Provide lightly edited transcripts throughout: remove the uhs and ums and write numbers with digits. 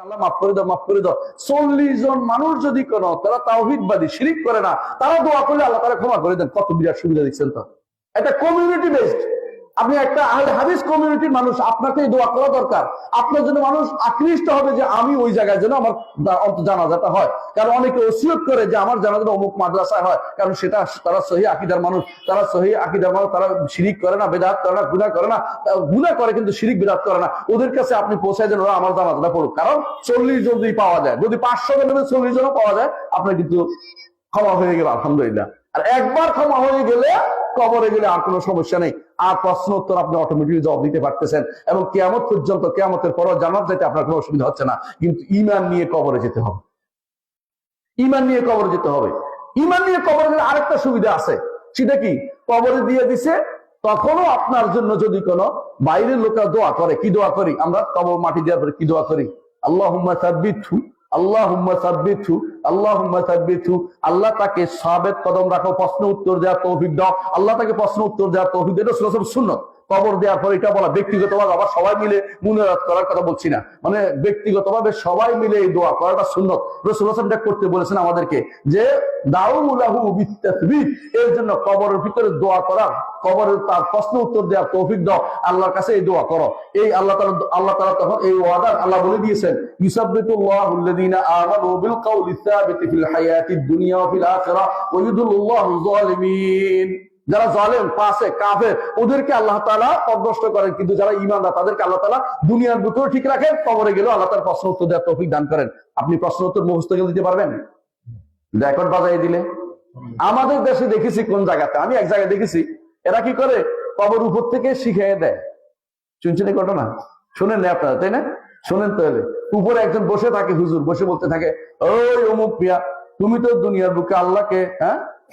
আল্লাহ মাফ করে দাও, মাফ করে দাও। 40 জন মানুষ যদি কোনো তারা তাওহীদবাদী শিরিক করে না, তারা দোয়া করলে আল্লাহ তারা ক্ষমা করে দেন। কত বিরাট সুবিধা দিচ্ছেন। তো এটা কমিউনিটি বেসড। আপনি একটা আহলে হাদিস কমিউনিটির মানুষ, আপনাকে দোয়া করা দরকার। আপনার জন্য মানুষ আকৃষ্ট হবে যে আমি ওই জায়গায় যেন আমার জানাজাটা হয়। কারণ অনেকে ওসিয়ত করে যে আমার জানাজাটা অমুক মাদ্রাসায় হয়, কারণ সেটা তারা সহিহ আকীদার মানুষ, তারা সহিহ আকীদার মানুষ, তারা শিরিক করে না, বেদাত করে না, গুনাহ করে না। গুনাহ করে কিন্তু শিরিক বেদাত করে না। ওদের কাছে আপনি পৌঁছায় দেন, ওরা আমার জানাজাটা পড়ুক। কারণ 40 জন যদি পাওয়া যায়, যদি 500 জনের 40 জনও পাওয়া যায়, আপনার কিন্তু ক্ষমা হয়ে গেল, আলহামদুলিল্লাহ। আর একবার ক্ষমা হয়ে গেলে কবরে গেলে আর কোনো সমস্যা নেই। আর প্রশ্ন উত্তর আপনি অটোমেটিক জবাব দিতে পারতেছেন, এবং কিয়ামত পর্যন্ত, কিয়ামতের পর জান্নাত যেতে আপনার কোনো অসুবিধা হচ্ছে না। কিন্তু ঈমান নিয়ে কবরে যেতে হবে, ঈমান নিয়ে কবরে যেতে হবে। ঈমান নিয়ে কবরে গেলে আরেকটা সুবিধা আছে, সেটা কি? কবরে দিয়ে দিছে, তখনও আপনার জন্য যদি কোনো বাইরের লোকেরা দোয়া করে, কি দোয়া করি আমরা কবর মাটি দেওয়ার পরে? কি দোয়া করি? আল্লাহুম্মা সাব্বিতহু, আল্লাহুম্মা সাব্বিতহু, আল্লাহুম্মা সাব্বিতহু। আল্লাহ তাকে সাবেত কদম রাখো, প্রশ্ন উত্তর দেওয়ার তৌফিক দাও। আল্লাহ তাকে প্রশ্ন উত্তর দেওয়ার তৌফিক দাও। এটা সুন্নাত। কবর দেওয়ার পরে এটা বলা ব্যক্তিগতভাবে, আবার সবাই মিলে মুনাজাত করার কথা বলছি না, মানে ব্যক্তিগতভাবে সবাই মিলে এই দোয়া করাটা সুন্নাত। রাসূলুল্লাহ সাল্লাল্লাহু আলাইহি ওয়াসাল্লাম করতে বলেছেন আমাদেরকে যে দাউ লাহু বিতাসবিহ, এর জন্য কবরের ভিতরে দোয়া করা, কবরের তার প্রশ্ন উত্তর দেওয়ার তৌফিক দাও, আল্লাহর কাছে এই দোয়া করো। এই আল্লাহ তাআলা তখন এই ওয়াদা আল্লাহ বলে দিয়েছেন, ইউসাব্বিতুল্লাহু আল্লাযীনা আমানু বিল কাউলি সাবিতি ফিল হায়াতিদ দুনিয়া ওয়া ফিল আখিরাহ ওয়া ইউদিল্লুল্লাহু যালিমিন। যারা জালেম, ফাসিক, কাফের, ওদেরকে আল্লাহ তাআলা পথভ্রষ্ট করেন, কিন্তু যারা ঈমানদার তাদেরকে আল্লাহ তাআলা দুনিয়ার ভিতরে ঠিক রাখেন, কবরে গেলেও আল্লাহ তাআলা প্রশ্ন উত্তর দেওয়ার তৌফিক দান করেন। আপনি প্রশ্ন উত্তর মুখস্থ করে দিতে পারবেন? রেকর্ড বাজাই দিলে। আমাদের দেশে দেখেছি কোন জায়গাতে, আমি এক জায়গায় দেখেছি, এরা কি করে কবর উপর থেকে শিখিয়ে দেয়। শুনছেন এই ঘটনা? শুনেন না আপনারা, তাই না? শুনেন তো। উপরে একজন বসে থাকে, হুজুর বসে বলতে থাকে, ওই অমুক মিয়া, তুমি তো দুনিয়ার বুকে আল্লাহকে,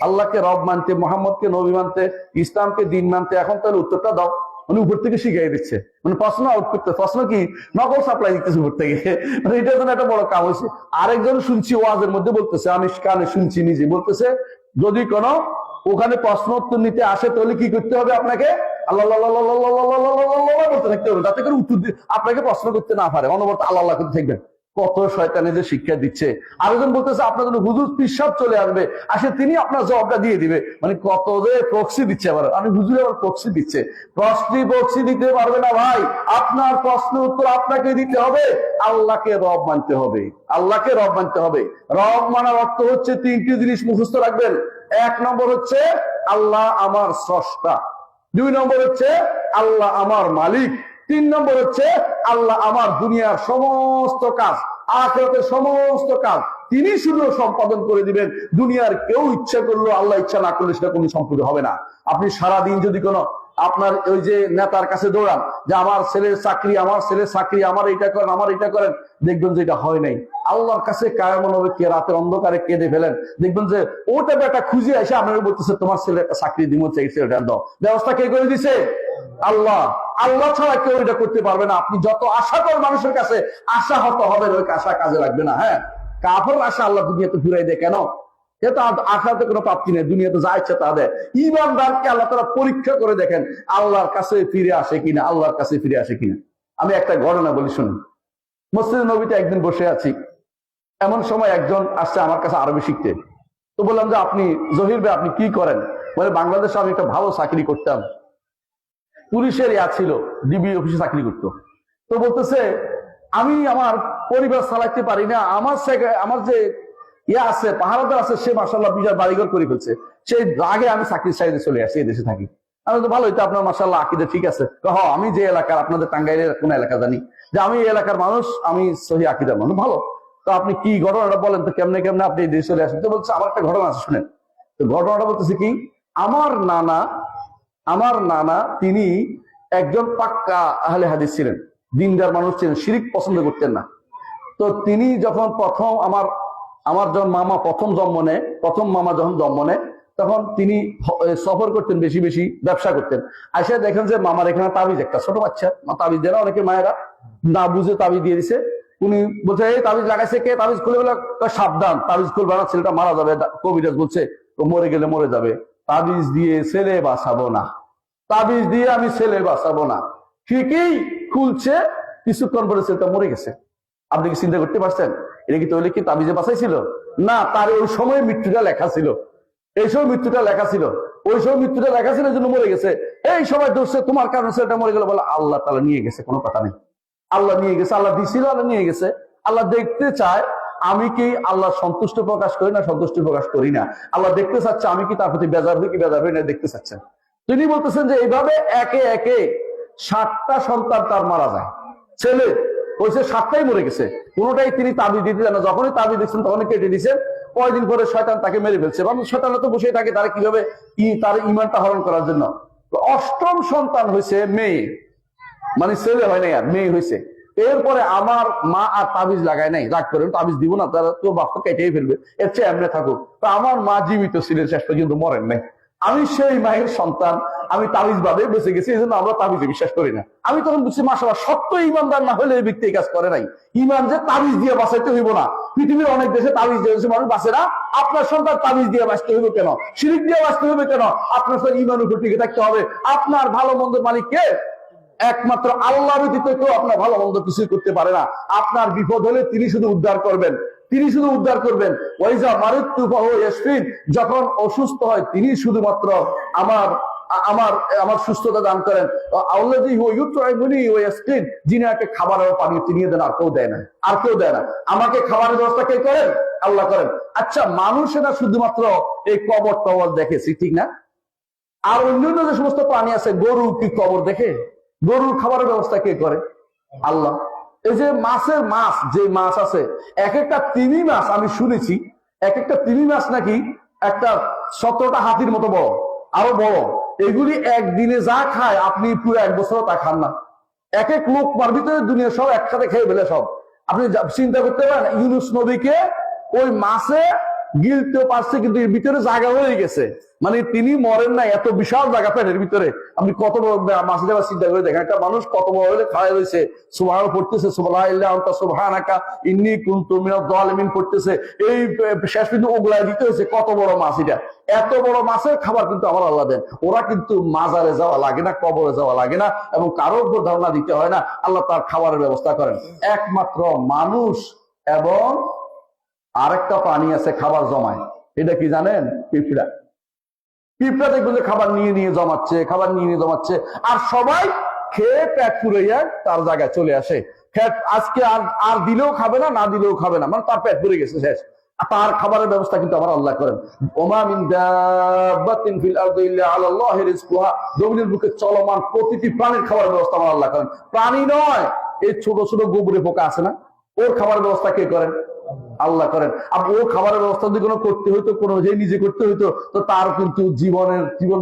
আল্লাহকে রব মানতে, মোহাম্মদকে নবী মানতে, ইসলামকে দিন মানতে, এখন তাহলে উত্তরটা দাও। মানে উপর থেকে শিখিয়ে দিচ্ছে, মানে প্রশ্ন আউট করতে, প্রশ্ন কি নকল সাপ্লাই দিতেছে উপর থেকে। মানে এটার জন্য একটা বড় কাম হয়েছে। আরেকজন শুনছি ওয়াজের মধ্যে বলতেছে, আমি কানে শুনছি নিজে, বলতেছে যদি কোনো ওখানে প্রশ্ন উত্তর নিতে আসে তাহলে কি করতে হবে? আপনাকে আল্লাহ বলতে থাকতে হবে, যাতে করে উত্তর আপনাকে প্রশ্ন করতে না পারে, অনবরত আল্লাহ আল্লাহ করতে থাকবেন। কত শয়তানি যে শিক্ষা দিচ্ছে। আরেকজন বলতেছে আপনার জন্য হুজুর পিশাব চলে আসবে, আসে তিনি আপনার জবাবটা দিয়ে দিবে। মানে কত যে প্রক্সি দিচ্ছে। আবার আমি হুজুর আবার প্রক্সি দিচ্ছে। প্রক্সি দিতে পারবে না ভাই। আপনার প্রশ্ন উত্তর আপনাকে দিতে হবে, আল্লাহকে রব মানতে হবে, আল্লাহকে রব মানতে হবে। রব মানার অর্থ হচ্ছে 3টি জিনিস মুখস্থ রাখবেন। 1 নম্বর হচ্ছে আল্লাহ আমার স্রষ্টা, 2 নম্বর হচ্ছে আল্লাহ আমার মালিক, 3 নম্বর হচ্ছে আল্লাহ আমার দুনিয়ার সমস্ত কাজ, আখিরাতের সমস্ত কাজ তিনি শুধু সম্পাদন করে দিবেন। দুনিয়ার কেউ ইচ্ছা করলো, আল্লাহ ইচ্ছা না করলে সেটা কোনো সম্পূর্ণ হবে না। আপনি সারাদিন যদি কোনো আপনার ওই যে নেতার কাছে দৌড়ান যে আমার ছেলের চাকরি, আমার ছেলের চাকরি, আমার এটা করেন, আমার এটা করেন, দেখবেন যে এটা হয় নাই। আল্লাহর কাছে কায়ামন হবে, কে রাতের অন্ধকারে কেঁদে ফেলেন, দেখবেন যে ওটা একটা খুঁজে এসে আপনারা বলতেছে তোমার ছেলে একটা চাকরি দিব, ছেলেটা দাও। ব্যবস্থা কে করে দিছে? আল্লাহ। আল্লাহ ছাড়া কেউ এটা করতে পারবে না। আপনি যত আশা করেন মানুষের কাছে, আশা হত হবে, ওই আশা কাজে লাগবে না। হ্যাঁ, কাফের আশা আল্লাহ দুনিয়াতে ঘুরাই দেয় কেন? এটা আখিরাতে কোনো প্রাপ্তি নেই, দুনিয়াতে যা ইচ্ছা তা দেয়। ঈমানদারকে আল্লাহ তাআলা পরীক্ষা করে দেখেন আল্লাহর কাছে ফিরে আসে কিনা, আল্লাহর কাছে ফিরে আসে কিনা। আমি একটা ঘটনা বলি, শুনুন। মসজিদ নবীতে একদিন বসে আছি, এমন সময় একজন আসছে আমার কাছে আরবি শিখতে। তো বললাম যে আপনি জহির ভাই, আপনি কি করেন? বলে বাংলাদেশে আমি একটা ভালো চাকরি করতাম, পুলিশের ছিল, ডিবি অফিসে চাকরি করতো। তো বলতেছে আমি আমার পরিবার চালাইতে পারি না, আমার যে আছে পাহারাদার আছে, সে মাশাআল্লাহ বিশাল বাড়িঘর করে ফেলছে, সেই রাগে আমি চাকরির সাইডে চলে আসি, দেশে থাকি। আমি তো ভালোই তো, আপনার মাশাআল্লাহ আকীদা ঠিক আছে। আমি যে এলাকার, আপনাদের টাঙ্গাইলের কোন এলাকা জানি, যে আমি এই এলাকার মানুষ, আমি সহি আকীদার মানুষ, ভালো। তো আপনি কি ঘটনাটা বলেন তো, কেমনে কেমনে আপনি দেশে চলে আসেন? তো বলছে আমার একটা ঘটনা আছে, শুনেন। তো ঘটনাটা বলতেছে কি, আমার নানা তিনি একজন পাক্কা আহলে হাদিস ছিলেন, দিনদার মানুষ ছিলেন, শিরিক পছন্দ করতেন না। তো তিনি যখন প্রথম আমার যখন মামা প্রথম মামা যখন জন্ম নেয়, তখন তিনি সফর করতেন, বেশি বেশি ব্যবসা করতেন। আসে দেখেন যে মামার এখানে তাবিজ, একটা ছোট বাচ্চা তাবিজ দেয় না, অনেকে মায়েরা না বুঝে তাবিজ দিয়ে দিছে। উনি বলছে এই তাবিজ লাগাইছে কে? তাবিজ খুলে বলে সাবধান, তাবিজ খুলবে না, ছেলেটা মারা যাবে। কবিরাজ বলছে মরে গেলে মরে যাবে, তাবিজ দিয়ে ছেলে বাঁচাবো না, তাবিজ দিয়ে আমি ছেলে বাঁচাবো না। ঠিকই খুলছে, কিছুক্ষণ পরে ছেলেটা মরে গেছে। আপনি কি চিন্তা করতে পারছেন? এটা কি তাহলে কি তাবিজে বাঁচাইছিল? না, তার ওই সময় মৃত্যুটা লেখা ছিল, এই সময় মৃত্যুটা লেখা ছিল, ওই সময় মৃত্যুটা লেখা ছিল, এই জন্য মরে গেছে। এই সময় ধরছে তোমার কারণে ছেলেটা মরে গেল, বলে আল্লাহ তাআলা নিয়ে গেছে, কোনো কথা নেই। আল্লাহ নিয়ে গেছে, আল্লাহ দিছিল, আল্লাহ নিয়ে গেছে। আল্লাহ দেখতে চায় আমি কি আল্লাহ সন্তুষ্ট প্রকাশ করি না সন্তুষ্টি প্রকাশ করি না। আল্লাহ দেখতে চাচ্ছে আমি কি তার প্রতি বেজার হই কি বেজার হই না, দেখতে চাচ্ছেন। তিনি বলতেছেন যে এইভাবে একে একে 7টা সন্তান তার মারা যায়। ছেলে হয়েছে 7টাই মরে গেছে, কোনোটাই তিনি তাবিজ দিতে জানেন। যখনই তাবিজ দিচ্ছেন তখনই কেটে দিচ্ছেন। কয়েকদিন পরে শয়তান তাকে মেরে ফেলছে। শয়তান তো বসে থাকে তারা কিভাবে তার ইমানটা হরণ করার জন্য। 8ম সন্তান হয়েছে মেয়ে, মানে ছেলে হয় নাই আর মেয়ে হয়েছে। এরপরে আমার মা আর তাবিজ লাগায় নাই, রাগ করেন তাবিজ দিব না, তারা তো বাস্তব কেটেই ফেলবে, এর চেয়ে এমনি থাকুক। তো আমার মা জীবিত ছিলেন, শেষ পর্যন্ত মরেন নাই। আমি সেই মায়ের সন্তান, আমি তাবিজ বাদে বেঁচে গেছি, এই জন্য আমরা তাবিজে বিশ্বাস করি না। আমি তখন বুঝছি মাশাআল্লাহ, সত্য ইমানদার না হলে এই ব্যক্তি এই কাজ করে নাই। ইমান যে তাবিজ দিয়ে বাঁচাইতে হইব না। পৃথিবীর অনেক দেশে তাবিজ দিয়ে মানুষ বাঁচে না, আপনার সন্তান তাবিজ দিয়ে বাঁচতে হইব কেন? শিরিক দিয়ে বাঁচতে হইবে কেন? আপনার সাথে ইমান উপর টিকে থাকতে হবে। আপনার ভালো মন্দের মালিক কে? একমাত্র আল্লাহ ব্যতীত কেউ আপনার ভালো মন্দ কিছুই করতে পারে না। আপনার বিপদ হলে তিনি শুধু উদ্ধার করবেন, তিনি শুধু উদ্ধার করবেন। ওয়াইজা মারিতু ফাহুয়া ইয়াশফিন, যখন অসুস্থ হয় তিনি শুধুমাত্র আমার আমার আমার সুস্থতা দান করেন। আল্লাযী হুয়া ইউতঈমুনি ওয়া ইয়াসকিন, যিনি আমাকে খাবার ও পানি তিনি দেন, আর কেউ দেয় না, আর কেউ দেয় না। আমাকে খাবারের ব্যবস্থা কে করেন? আল্লাহ করেন। আচ্ছা, মানুষেরা শুধুমাত্র এই কবর টবর দেখেছি, ঠিক না? আর অন্যান্য যে সমস্ত প্রাণী আছে, গরু কি কবর দেখে? গরুর খাবারের ব্যবস্থা কে করে? আল্লাহ। এই যে মাছের মাছ, যে মাছ আছে, এক একটা তিমি মাছ আমি শুনেছি, এক একটা তিমি মাছ নাকি একটা 17টা হাতির মতো বড়, আরো বড়। এগুলি একদিনে যা খায় আপনি পুরো 1 বছরও তা খান না। এক এক লোক মার ভিতরে দুনিয়া সব একসাথে খেয়ে ফেলে সব। আপনি চিন্তা করতে পারেন, ইউনূস নবীকে ওই মাছে গিলতে পারছে, কিন্তু এর ভিতরে জায়গা হয়ে গেছে, মানে তিনি মরেন না, এত বিশাল জায়গা পেটের ভিতরে। আপনি কত বড় মাছ দেওয়ার চিন্তা করে দেখেন, একটা মানুষ কত বড় হলে খাওয়া রয়েছে, সুবহান পড়তেছে, সুবহানাকা ইন্নী কুনতু মিনাজ জালিমিন পড়তেছে, এই শেষ কিন্তু ওগুলাই দিতে হয়েছে। কত বড় মাছ এটা! এত বড় মাছের খাবার কিন্তু আমার আল্লাহ দেন। ওরা কিন্তু মাজারে যাওয়া লাগে না, কবরে যাওয়া লাগে না, এবং কারোর উপর ধারণা দিতে হয় না। আল্লাহ তার খাবারের ব্যবস্থা করেন। একমাত্র মানুষ এবং আরেকটা প্রাণী আছে খাবার জমায়, এটা কি জানেন? পিঁপড়া। পিঁপড়া দেখবেন যে খাবার নিয়ে নিয়ে জমাচ্ছে, খাবার নিয়ে নিয়ে জমাচ্ছে, আর সবাই খেয়ে পেট পুড়াইয়া তার জায়গায় চলে আসে। আজকে আর দিলেও খাবে না, না দিলেও খাবে না, মানে তার পেট পুড়ে গেছে, শেষ। তার খাবারের ব্যবস্থা কিন্তু আমার আল্লাহ করেন। ওমা মিন দাব্বাতিন ফিল আরদি ইল্লা আলাল্লাহি রিজকুহা, জমিনের বুকে চলমান প্রতিটি প্রাণীর খাবারের ব্যবস্থা আমার আল্লাহ করেন। প্রাণী নয়, এই ছোট ছোট গোবরে পোকা আছে না, ওর খাবারের ব্যবস্থা কে করেন? আল্লাহ করেন। আর ও খাবারের ব্যবস্থা যদি কোনো করতে হইতো, কোনো যে নিজে করতে হইতো, তো তার কিন্তু জীবন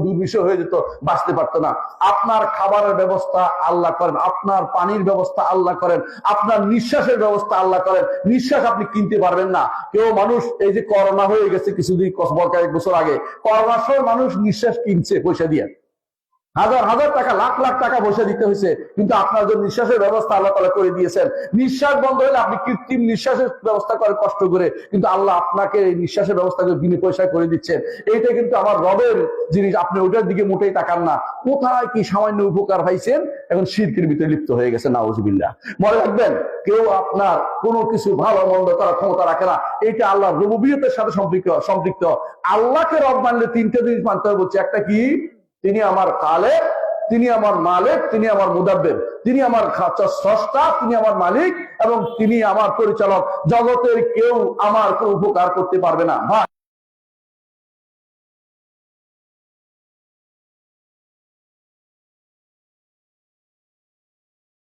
দুর্বিষহ হয়ে যেত, বাঁচতে পারতো না। আপনার খাবারের ব্যবস্থা আল্লাহ করেন, আপনার পানির ব্যবস্থা আল্লাহ করেন, আপনার নিঃশ্বাসের ব্যবস্থা আল্লাহ করেন। নিঃশ্বাস আপনি কিনতে পারবেন না। কেউ মানুষ, এই যে করোনা হয়ে গেছে কিছুদিন, 1 বছর আগে, করোনার সময় মানুষ নিঃশ্বাস কিনছে পয়সা দিয়ে, হাজার হাজার টাকা, লাখ লাখ টাকা পয়সা দিতে হয়েছে, কিন্তু আপনার জন্য নিঃশ্বাসের ব্যবস্থা আল্লাহ তাআলা করে দিয়েছেন। নিঃশ্বাস বন্ধ হলে আপনি কৃত্রিম নিঃশ্বাসের ব্যবস্থা করে কষ্ট করে, কিন্তু আল্লাহ আপনাকে এই নিঃশ্বাসের ব্যবস্থা করে বিনা পয়সায় করে দিচ্ছেন। এইটা কিন্তু আমার রবের জিনিস, আপনি ওটার দিকে মোটেই তাকান না। কোথায় কি সামান্য উপকার পাইছেন, এখন শিরকের ভিতরে লিপ্ত হয়ে গেছে, নাউজুবিল্লাহ। মনে রাখবেন, কেউ আপনার কোনো কিছু ভালো মন্দ করার ক্ষমতা রাখে না। এইটা আল্লাহর রুবুবিয়তের সাথে সম্পৃক্ত। আল্লাহকে রব মানলে 3টে জিনিস মানতে হবে বলছে। একটা কি? তিনি আমার খালেক, তিনি আমার মালিক, তিনি আমার মুদাব্বির, তিনি আমার স্রষ্টা, তিনি আমার মালিক, এবং তিনি আমার পরিচালক। জগতের কেউ আমার কোনো উপকার করতে পারবে না।